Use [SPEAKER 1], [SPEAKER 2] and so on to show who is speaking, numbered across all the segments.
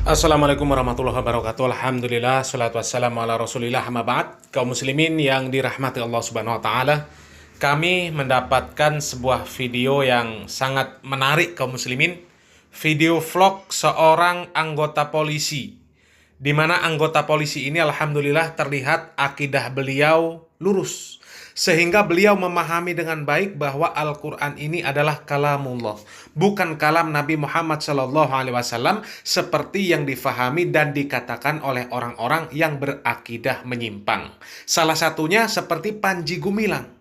[SPEAKER 1] Assalamualaikum warahmatullahi wabarakatuh. Alhamdulillah, salatu wassalamu ala rasulillah, amma ba'd. Kaum muslimin yang dirahmati Allah subhanahu wa ta'ala, kami mendapatkan sebuah video yang sangat menarik kaum muslimin. Video vlog seorang anggota polisi, di mana anggota polisi ini alhamdulillah terlihat akidah beliau lurus, sehingga beliau memahami dengan baik bahwa Al-Quran ini adalah kalamullah, bukan kalam Nabi Muhammad SAW seperti yang difahami dan dikatakan oleh orang-orang yang berakidah menyimpang. Salah satunya seperti Panji Gumilang.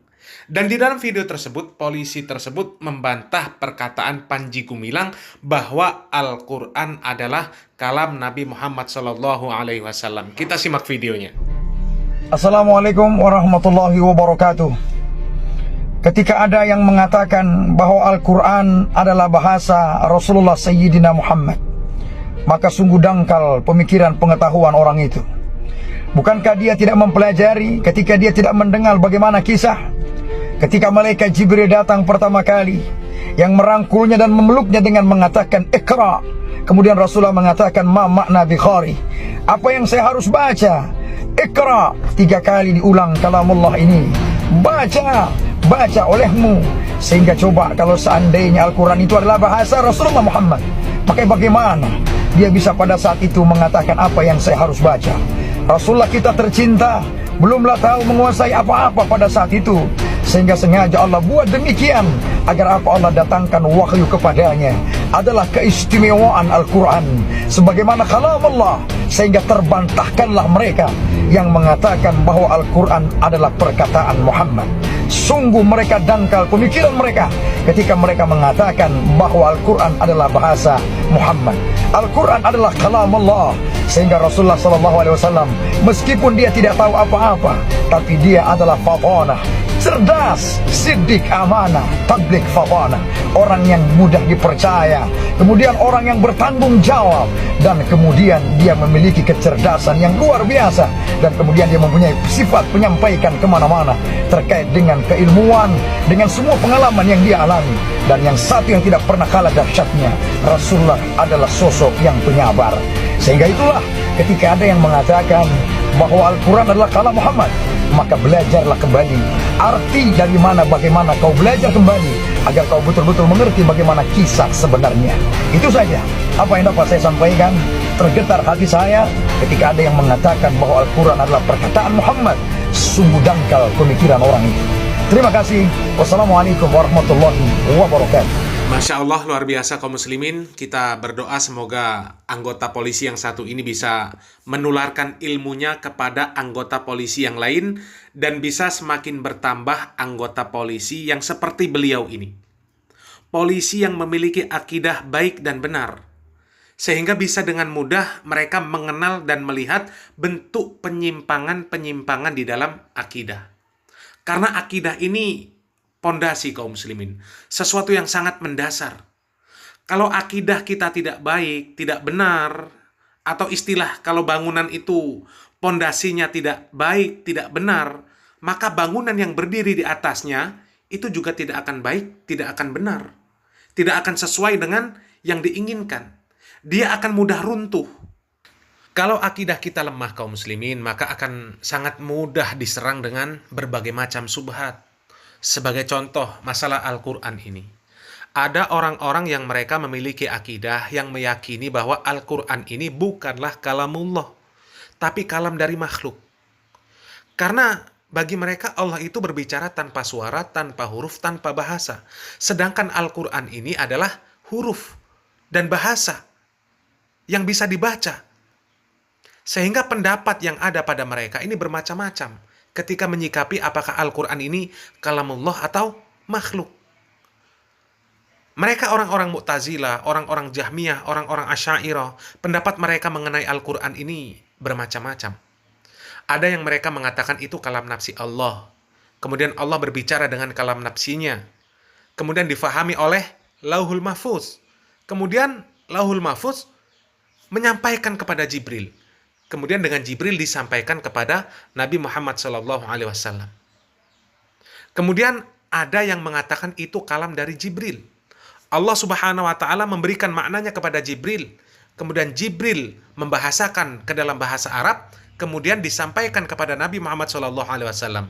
[SPEAKER 1] Dan di dalam video tersebut, polisi tersebut membantah perkataan Panji Gumilang bahwa Al-Quran adalah kalam Nabi Muhammad SAW. Kita simak videonya.
[SPEAKER 2] Assalamualaikum warahmatullahi wabarakatuh. Ketika ada yang mengatakan bahwa Al-Quran adalah bahasa Rasulullah Sayyidina Muhammad, maka sungguh dangkal pemikiran pengetahuan orang itu. Bukankah dia tidak mempelajari ketika dia tidak mendengar bagaimana kisah ketika malaikat Jibril datang pertama kali, yang merangkulnya dan memeluknya dengan mengatakan Iqra. Kemudian Rasulullah mengatakan ma makna bikhari, apa yang saya harus baca? Iqra. 3 kali diulang kalamullah ini, baca olehmu. Sehingga coba kalau seandainya Al-Quran itu adalah bahasa Rasulullah Muhammad, maka bagaimana dia bisa pada saat itu mengatakan apa yang saya harus baca? Rasulullah kita tercinta belumlah tahu menguasai apa-apa pada saat itu, sehingga sengaja Allah buat demikian agar apa Allah datangkan wahyu kepadanya adalah keistimewaan Al-Quran sebagaimana kalam Allah, sehingga terbantahkanlah mereka yang mengatakan bahwa Al-Quran adalah perkataan Muhammad. Sungguh mereka dangkal pemikiran mereka ketika mereka mengatakan bahwa Al-Quran adalah bahasa Muhammad. Al-Quran adalah kalam Allah, sehingga Rasulullah SAW meskipun dia tidak tahu apa-apa, tapi dia adalah fatanah, cerdas, siddiq, amanah, tabligh, fatanah, orang yang mudah dipercaya, kemudian orang yang bertanggung jawab, dan kemudian dia memiliki kecerdasan yang luar biasa, dan kemudian dia mempunyai sifat menyampaikan kemana-mana terkait dengan keilmuan, dengan semua pengalaman yang dia alami. Dan yang satu yang tidak pernah kalah dahsyatnya, Rasulullah adalah sosok yang penyabar. Sehingga itulah ketika ada yang mengatakan bahwa Al-Quran adalah kalam Muhammad, maka belajarlah kembali arti dari mana, bagaimana kau belajar kembali agar kau betul-betul mengerti bagaimana kisah sebenarnya. Itu saja apa yang dapat saya sampaikan. Tergetar hati saya ketika ada yang mengatakan bahwa Al-Quran adalah perkataan Muhammad. Sungguh dangkal pemikiran orang itu. Terima kasih. Wassalamualaikum warahmatullahi wabarakatuh.
[SPEAKER 1] Masya Allah, luar biasa kaum muslimin. Kita berdoa semoga anggota polisi yang satu ini bisa menularkan ilmunya kepada anggota polisi yang lain, dan bisa semakin bertambah anggota polisi yang seperti beliau ini. Polisi yang memiliki akidah baik dan benar, sehingga bisa dengan mudah mereka mengenal dan melihat bentuk penyimpangan-penyimpangan di dalam akidah. Karena akidah ini pondasi kaum muslimin, sesuatu yang sangat mendasar. Kalau akidah kita tidak baik, tidak benar, atau istilah kalau bangunan itu pondasinya tidak baik, tidak benar, maka bangunan yang berdiri di atasnya itu juga tidak akan baik, tidak akan benar, tidak akan sesuai dengan yang diinginkan. Dia akan mudah runtuh. Kalau akidah kita lemah kaum muslimin, maka akan sangat mudah diserang dengan berbagai macam subhat. Sebagai contoh, masalah Al-Quran ini. Ada orang-orang yang mereka memiliki akidah yang meyakini bahwa Al-Quran ini bukanlah kalamullah, tapi kalam dari makhluk. Karena bagi mereka Allah itu berbicara tanpa suara, tanpa huruf, tanpa bahasa. Sedangkan Al-Quran ini adalah huruf dan bahasa yang bisa dibaca. Sehingga pendapat yang ada pada mereka ini bermacam-macam ketika menyikapi apakah Al-Quran ini kalamullah atau makhluk. Mereka orang-orang Mu'tazilah, orang-orang Jahmiyah, orang-orang Asy'ariyah, pendapat mereka mengenai Al-Quran ini bermacam-macam. Ada yang mereka mengatakan itu kalam nafsi Allah. Kemudian Allah berbicara dengan kalam nafsinya. Kemudian difahami oleh Lauhul Mahfuz. Kemudian Lauhul Mahfuz menyampaikan kepada Jibril. Kemudian dengan Jibril disampaikan kepada Nabi Muhammad SAW. Kemudian ada yang mengatakan itu kalam dari Jibril. Allah Subhanahu wa Ta'ala memberikan maknanya kepada Jibril. kemudian Jibril membahasakan ke dalam bahasa Arab, kemudian disampaikan kepada Nabi Muhammad SAW.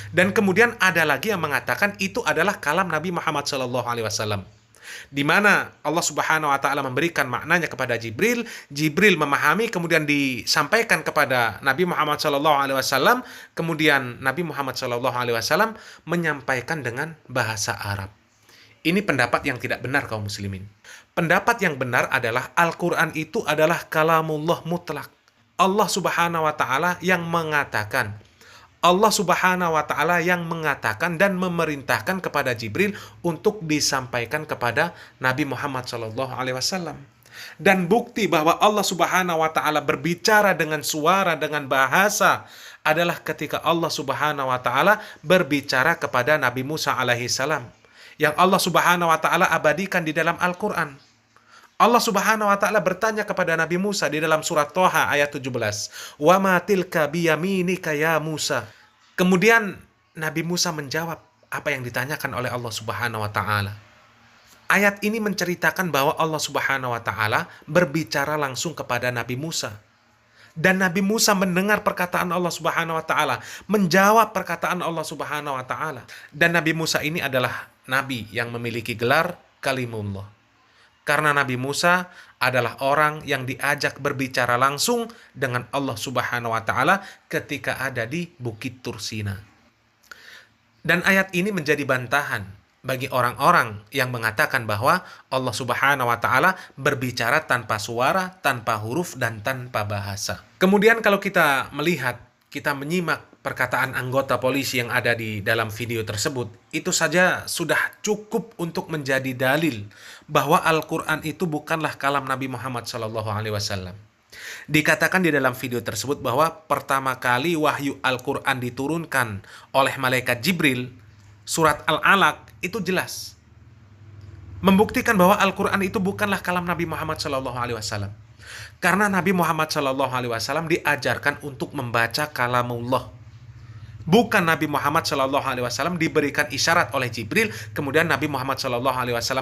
[SPEAKER 1] Dan kemudian ada lagi yang mengatakan itu adalah kalam Nabi Muhammad SAW, di mana Allah Subhanahu wa taala memberikan maknanya kepada Jibril, Jibril memahami, kemudian disampaikan kepada Nabi Muhammad SAW, kemudian Nabi Muhammad SAW menyampaikan dengan bahasa Arab. Ini pendapat yang tidak benar, kaum muslimin. Pendapat yang benar adalah Al-Quran itu adalah kalamullah mutlak. Allah Subhanahu wa taala yang mengatakan, Allah Subhanahu wa taala yang mengatakan dan memerintahkan kepada Jibril untuk disampaikan kepada Nabi Muhammad SAW. Dan bukti bahwa Allah Subhanahu wa taala berbicara dengan suara, dengan bahasa, adalah ketika Allah Subhanahu wa taala berbicara kepada Nabi Musa alaihissalam, yang Allah Subhanahu wa taala abadikan di dalam Al-Qur'an. Allah Subhanahu wa taala bertanya kepada Nabi Musa di dalam surat Thaha ayat 17. Wa ma tilka biyaminika ya Musa. Kemudian Nabi Musa menjawab apa yang ditanyakan oleh Allah Subhanahu wa taala. Ayat ini menceritakan bahwa Allah Subhanahu wa taala berbicara langsung kepada Nabi Musa. Dan Nabi Musa mendengar perkataan Allah Subhanahu wa taala, menjawab perkataan Allah Subhanahu wa taala. Dan Nabi Musa ini adalah nabi yang memiliki gelar Kalimullah. Karena Nabi Musa adalah orang yang diajak berbicara langsung dengan Allah Subhanahu wa taala ketika ada di Bukit Tursina. Dan ayat ini menjadi bantahan bagi orang-orang yang mengatakan bahwa Allah Subhanahu wa taala berbicara tanpa suara, tanpa huruf, dan tanpa bahasa. Kemudian kalau kita melihat, kita menyimak perkataan anggota polisi yang ada di dalam video tersebut, itu saja sudah cukup untuk menjadi dalil bahwa Al-Quran itu bukanlah kalam Nabi Muhammad SAW. Dikatakan di dalam video tersebut bahwa pertama kali wahyu Al-Quran diturunkan oleh malaikat Jibril, surat Al-Alaq, itu jelas membuktikan bahwa Al-Quran itu bukanlah kalam Nabi Muhammad SAW. Karena Nabi Muhammad SAW diajarkan untuk membaca kalamullah. Bukan Nabi Muhammad SAW diberikan isyarat oleh Jibril, kemudian Nabi Muhammad SAW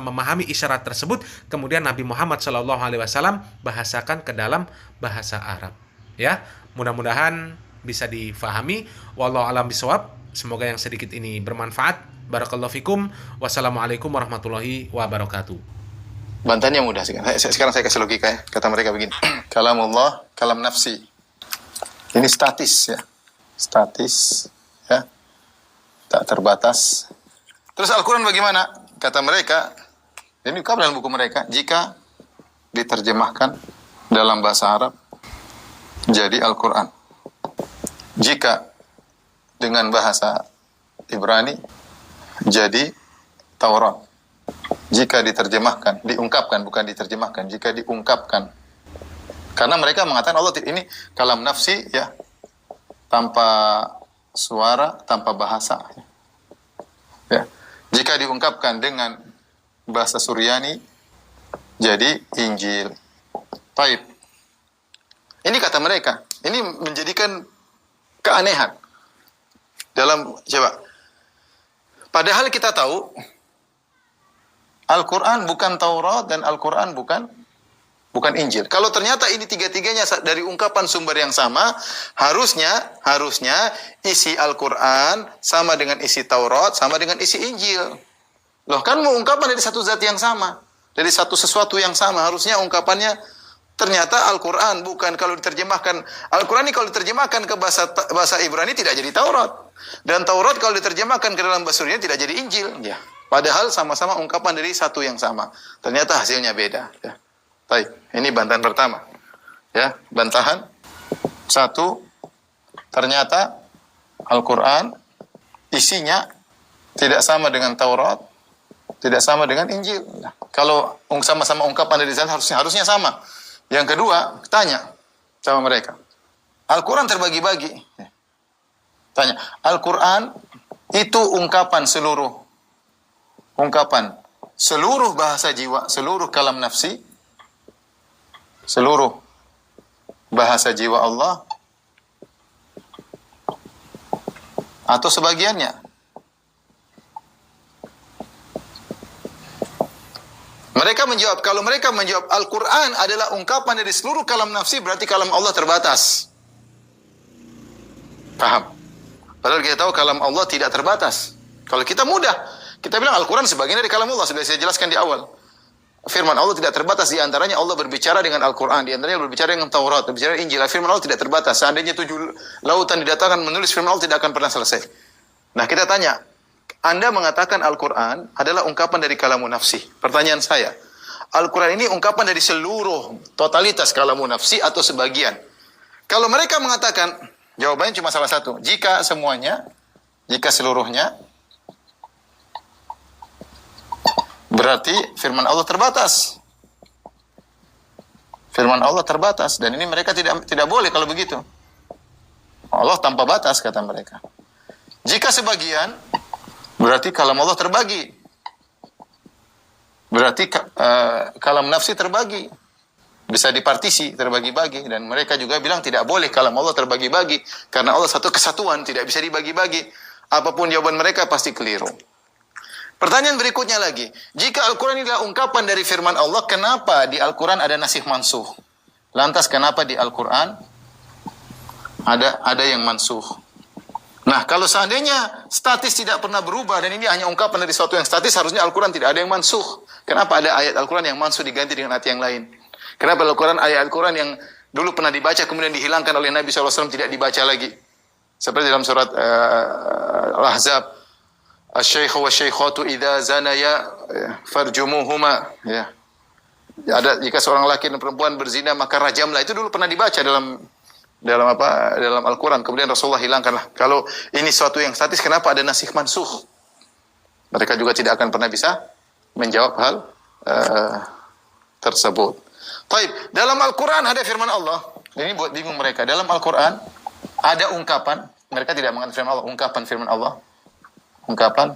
[SPEAKER 1] memahami isyarat tersebut, kemudian Nabi Muhammad SAW bahasakan ke dalam bahasa Arab. Ya, mudah-mudahan bisa difahami. Wallahu a'lam bishawab. Semoga yang sedikit ini bermanfaat. Barakallahu fikum. Wassalamualaikum warahmatullahi wabarakatuh.
[SPEAKER 3] Bantahannya mudah sekarang. Sekarang saya kasih logika ya. Kata mereka begini. Kalamullah, kalam nafsi. Ini statis ya. Statis ya. Tak terbatas. Terus Al-Quran bagaimana? Kata mereka, ini ungkap dalam buku mereka, jika diterjemahkan dalam bahasa Arab jadi Al-Quran. Jika dengan bahasa Ibrani jadi Taurat. Jika diterjemahkan, diungkapkan, bukan diterjemahkan, jika diungkapkan. Karena mereka mengatakan Allah ini kalam nafsi ya, tanpa suara, tanpa bahasa. Ya. Jika diungkapkan dengan bahasa Suryani jadi Injil. Taib. Ini kata mereka. Ini menjadikan keanehan dalam coba. Padahal kita tahu Al-Quran bukan Taurat dan Al-Quran bukan Injil. Kalau ternyata ini tiga-tiganya dari ungkapan sumber yang sama, harusnya isi Al-Quran sama dengan isi Taurat, sama dengan isi Injil. Loh, kan mau ungkapan dari satu zat yang sama, dari satu sesuatu yang sama, harusnya ungkapannya ternyata Al-Quran bukan. Kalau diterjemahkan Al-Quran ini kalau diterjemahkan ke bahasa Ibrani tidak jadi Taurat. Dan Taurat kalau diterjemahkan ke dalam bahasa Suryani tidak jadi Injil. Ya. Padahal sama-sama ungkapan dari satu yang sama. Ternyata hasilnya beda. Ya. Baik, ini bantahan pertama. Ya, bantahan satu, ternyata Al-Quran isinya tidak sama dengan Taurat, tidak sama dengan Injil. Nah, kalau sama-sama ungkapan dari sana harusnya sama. Yang kedua, tanya sama mereka. Al-Quran terbagi-bagi. Tanya, Al-Quran itu ungkapan seluruh bahasa jiwa, seluruh kalam nafsi, seluruh bahasa jiwa Allah, atau sebagiannya. Mereka menjawab, kalau mereka menjawab Al-Quran adalah ungkapan dari seluruh kalam nafsi, berarti kalam Allah terbatas. Paham? Padahal kita tahu kalam Allah tidak terbatas. Kalau kita mudah, kita bilang Al-Quran sebagian dari kalam Allah, sudah saya jelaskan di awal. Firman Allah tidak terbatas, di antaranya Allah berbicara dengan Al-Quran, di antaranya berbicara dengan Taurat, berbicara dengan Injil. Firman Allah tidak terbatas. Seandainya 7 lautan didatangkan menulis firman Allah tidak akan pernah selesai. Nah, kita tanya, Anda mengatakan Al-Quran adalah ungkapan dari kalamu nafsi. Pertanyaan saya, Al-Quran ini ungkapan dari seluruh totalitas kalamu nafsi atau sebagian? Kalau mereka mengatakan, jawabannya cuma salah satu. Jika semuanya, jika seluruhnya, berarti firman Allah terbatas. Firman Allah terbatas. Dan ini mereka tidak boleh kalau begitu. Allah tanpa batas, kata mereka. Jika sebagian, berarti kalam Allah terbagi. Berarti kalam nafsi terbagi. Bisa dipartisi, terbagi-bagi. Dan mereka juga bilang tidak boleh kalam Allah terbagi-bagi. Karena Allah satu kesatuan, tidak bisa dibagi-bagi. Apapun jawaban mereka pasti keliru. Pertanyaan berikutnya lagi. Jika Al-Quran adalah ungkapan dari firman Allah, kenapa di Al-Quran ada nasikh mansuh? Lantas kenapa di Al-Quran ada yang mansuh? Nah, kalau seandainya statis tidak pernah berubah dan ini hanya ungkapan dari sesuatu yang statis, harusnya Al-Quran tidak ada yang mansuh. Kenapa ada ayat Al-Quran yang mansuh diganti dengan ayat yang lain? Kenapa ayat Al-Quran yang dulu pernah dibaca kemudian dihilangkan oleh Nabi SAW tidak dibaca lagi? Seperti dalam surat Al-Ahzab, Asy-syaikhu wasy-syaikhatu idza zanaya farjumuhuma, ya. Ada, jika seorang laki dan perempuan berzina maka rajamlah. Itu dulu pernah dibaca dalam Al-Quran. Kemudian Rasulullah hilangkanlah. Kalau ini suatu yang statis, kenapa ada nasikh mansuh? Mereka juga tidak akan pernah bisa menjawab hal tersebut. Taib, dalam Al-Quran ada firman Allah. Ini buat bingung mereka. Dalam Al-Quran ada ungkapan, mereka tidak mengatakan firman Allah, ungkapan firman Allah. Ungkapan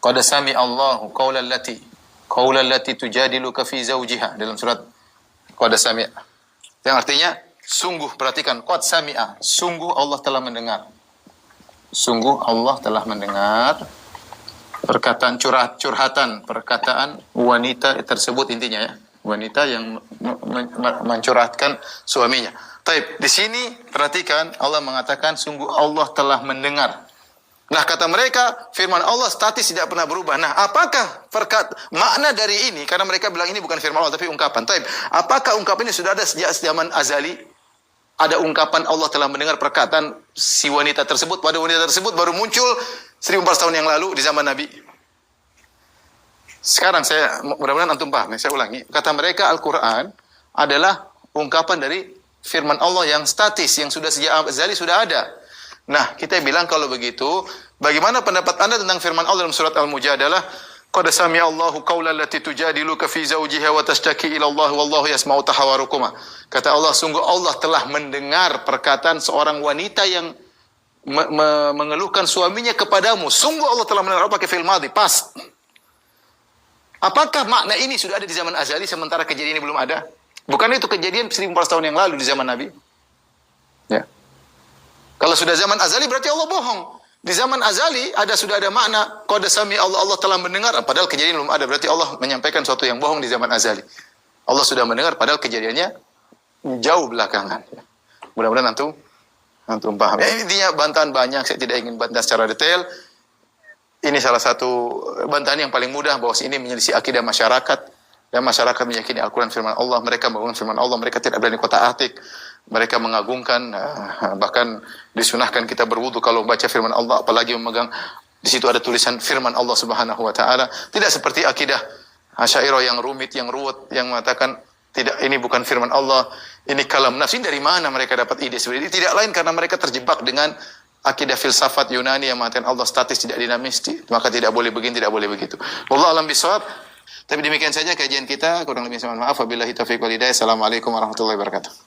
[SPEAKER 3] qad sami Allahu qaulal lati tujadiluka fi zawjiha, dalam surat qad sami, yang artinya sungguh, perhatikan, qad sami'a, sungguh Allah telah mendengar. Sungguh Allah telah mendengar perkataan curhatan, perkataan wanita tersebut, intinya ya, wanita yang mencurhatkan suaminya. Taib, di sini perhatikan Allah mengatakan sungguh Allah telah mendengar. Nah, kata mereka, firman Allah statis tidak pernah berubah. Nah, apakah makna dari ini? Karena mereka bilang ini bukan firman Allah, tapi ungkapan. Taib, apakah ungkapan ini sudah ada sejak zaman azali? Ada ungkapan Allah telah mendengar perkataan si wanita tersebut. Pada wanita tersebut baru muncul 1400 tahun yang lalu di zaman Nabi. Sekarang saya, mudah-mudahan antum paham. Saya ulangi. Kata mereka, Al-Quran adalah ungkapan dari firman Allah yang statis, yang sudah sejak azali sudah ada. Nah, kita bilang kalau begitu, bagaimana pendapat Anda tentang firman Allah dalam surat Al-Mujadalah? Qad sami'a Allahu qaulal lati tujadiluka fi zawjiha wa tashtaki ila Allah wallahu yasma'u tahawarukuma. Kata Allah, sungguh Allah telah mendengar perkataan seorang wanita yang mengeluhkan suaminya kepadamu. Sungguh Allah telah mendengar, pakai fi'il madhi, pas. Apakah makna ini sudah ada di zaman azali sementara kejadian ini belum ada? Bukan itu kejadian 1400 tahun yang lalu di zaman Nabi? Ya. Kalau sudah zaman azali berarti Allah bohong. Di zaman azali sudah ada makna qad sami Allah telah mendengar, padahal kejadian belum ada. Berarti Allah menyampaikan sesuatu yang bohong di zaman azali. Allah sudah mendengar padahal kejadiannya jauh belakangan. Mudah-mudahan antum paham. Ya, intinya bantahan banyak, saya tidak ingin bantah secara detail. Ini salah satu bantahan yang paling mudah bahwa ini menyelisih akidah masyarakat, dan masyarakat meyakini Al-Quran firman Allah, mereka mengagungkan firman Allah, mereka tidak berani kotak-atik. Mereka mengagungkan, bahkan disunahkan kita berwudu kalau baca firman Allah, apalagi memegang di situ ada tulisan firman Allah Subhanahu wa taala. Tidak seperti akidah Asy'ariyah yang rumit, yang ruwet, yang mengatakan tidak, ini bukan firman Allah, ini kalam nafsi. Dari mana mereka dapat ide seperti ini? Tidak lain karena mereka terjebak dengan akidah filsafat Yunani yang mengatakan Allah statis, tidak dinamis, maka tidak boleh begini, tidak boleh begitu. Wallahu a'lam bishawab. Tapi demikian saja kajian kita, kurang lebih mohon maaf. Wabillahi taufiq wal hidayah. Assalamualaikum warahmatullahi wabarakatuh.